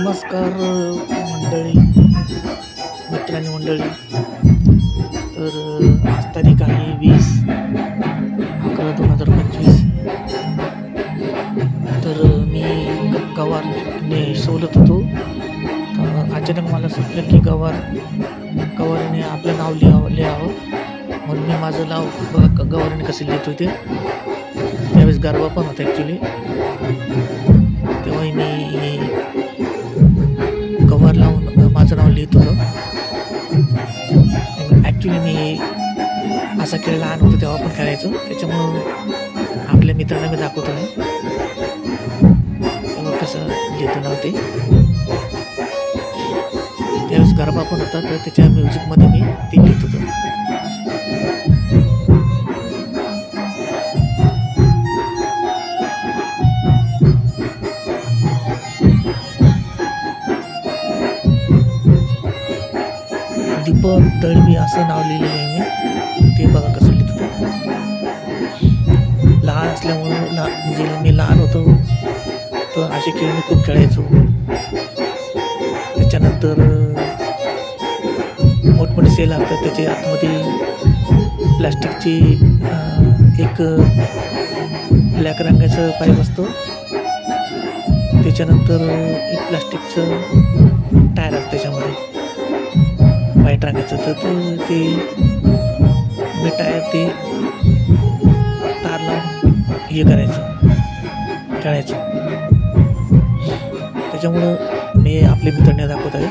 नमस्कार मंडळी, मित्रांनी मंडळी. तर आज तारीख आहे 20/11/2025. तर मी गवारने सोलत होतो. तर अचानक मला सुचलं की गवारीने आपलं नाव लिहावं म्हणून मी माझं नाव बघा गवारीने कसं लिहितो ते. त्यावेळेस गरबा पण होता ॲक्च्युली. तेव्हाही मी गवार लावून माझं नाव लिहित होतो. ॲक्च्युली मी असा खेळ लहान होतो तेव्हा पण खेळायचो, त्याच्यामुळं आपल्या मित्रांना मी दाखवतो आहे तेव्हा कसं लिहितो नाव ते. त्यावेळेस गरबा पण होता, तर त्याच्या म्युझिकमध्ये मी ते लिहित होतो. दीपक दळवी असं नाव लिहिलेलं आहे मी. ते बघा कसं लिहित होतं. लहान असल्यामुळं म्हणजे मी लहान होतो तर असे खेळ मी खूप खेळायचो. त्याच्यानंतर मोठमोठे सेल असतात, त्याच्या आतमध्ये प्लॅस्टिकची एक ब्लॅक रंगाचं पाईप असतो. त्याच्यानंतर एक प्लॅस्टिकचं टायर असतं त्याच्यामध्ये व्हाईट रंगाचं. तर ते मी टायर ते तार लावून हे करायचं, खेळायचं. त्याच्यामुळं मी आपल्या मित्रांना दाखवत आहे.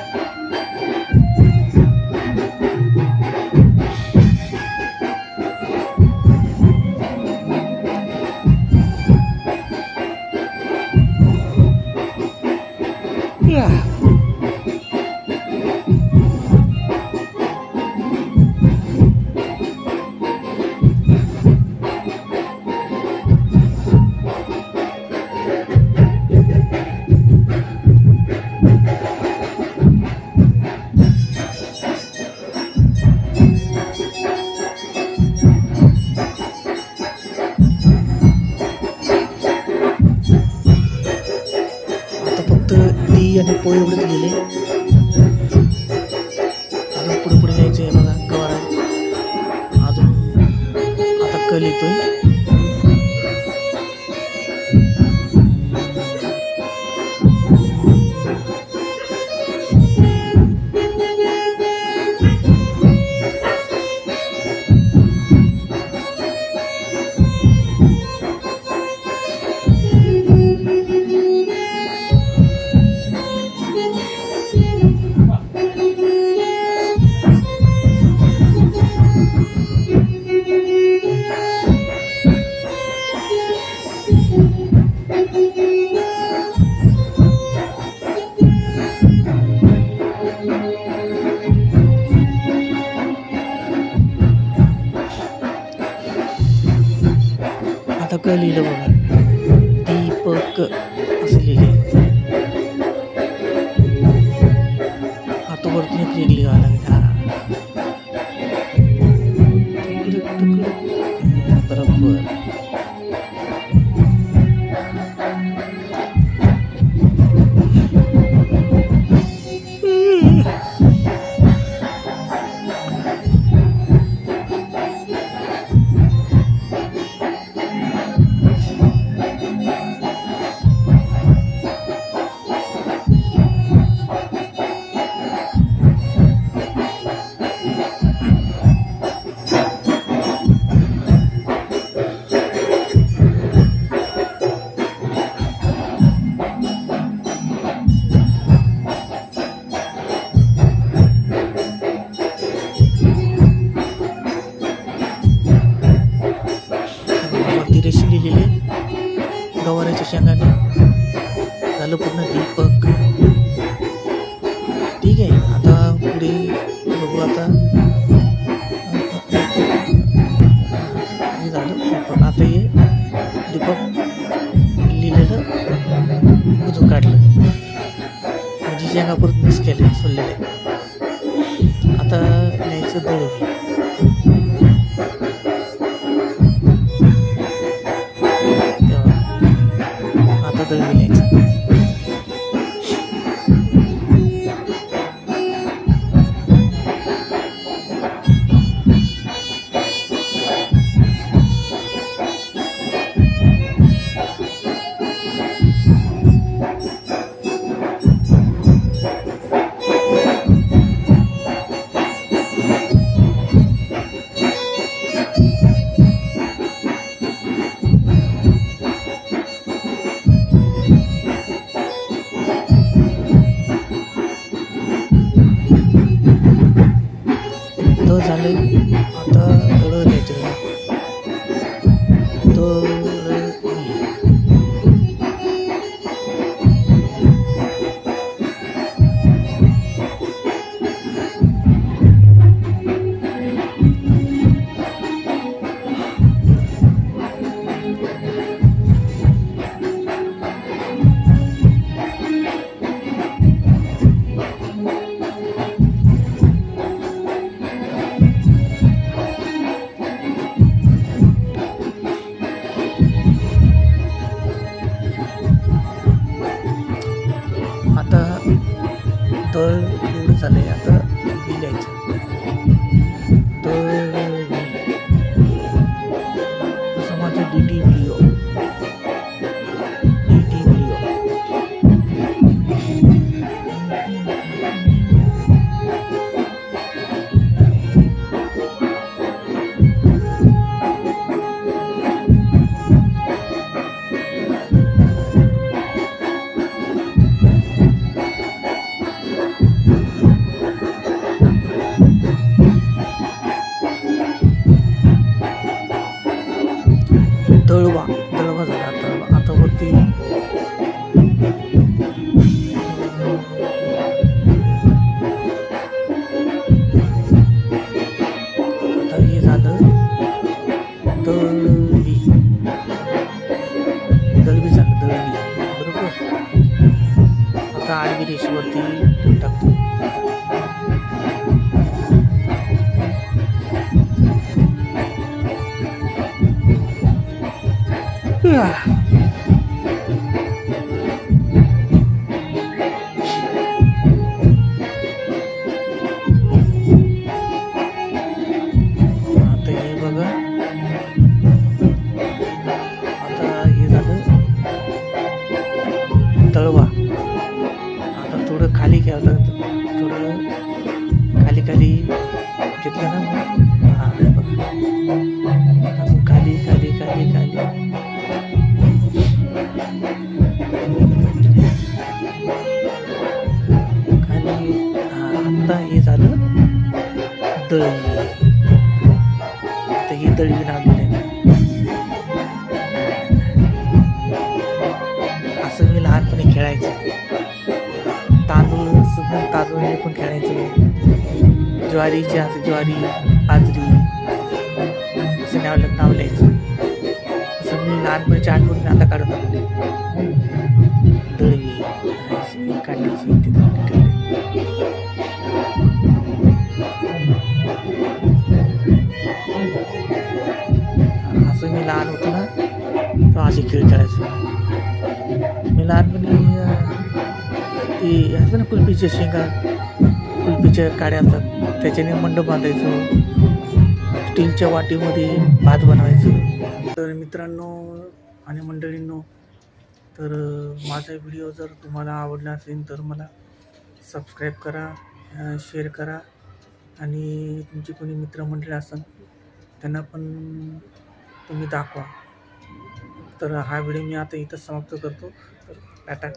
डी आणि पो एवढेच लिहिले. अजून पुढे जायचं आहे बघा. गवार अजून आता क लिहितोय. आता क लिहिलं बघा. दीपक असं लिहिले. आता वरतून एक रेग लिहावं लागेल. बरोबर. रेषी लिहिलेली गवाराच्या शेंगाने झालं पूर्ण. दीपक ठीक आहे. आता पुढे बघू. आता हे झालं. आता हे दीपक लिहिलेलं अजून काढलं म्हणजे शेंगा परत मिक्स केले, सोडलेले. आता लिहायचं दळवी. आता दळवी लिहायचं. झालंय. आता बी लिहायचं. तसं माझं DD व्हिडिओ दळवा झाला. दळवा आता वरती आता हे झालं दळवी झालं. दळवी बरोबर. आता आडवी रेषेवरती टाकतो. आता हे बघा. आता हे झालं तळवा. आता थोडं खाली घ्यावं. थोडं खाली घेतलं ना. हा बघा. अजून खाली आता हे झालं दळवी. आता ही दळवी लावलेली आहे. असं मी लहानपणी खेळायचं. तांदूळ पण खेळायचं. ज्वारी बाजरी असं नाव लिहायचं. असं मी लहानपणीच्या आठवणी आता काढत आलो. दळवी काढायची ठेवली. असं मी लहान होतो ना, तो असे खेळ खेळायचो. मी लहानपणी ती असं ना कुल्फीच्या शेंगा, कुल्फीच्या काड्या असतात, त्याच्याने मंडप बांधायचो. स्टीलच्या वाटीमध्ये भात बनवायचं. तर मित्रांनो आणि मंडळींनो, तर माझा व्हिडिओ जर तुम्हाला आवडला असेल तर मला सबस्क्राईब करा, शेअर करा आणि तुमची कोणी मित्रमंडळी असेल त्यांना पण तुम्ही दाखवा. तर हा व्हिडिओ मी आता इथंच समाप्त करतो. तर टाटा.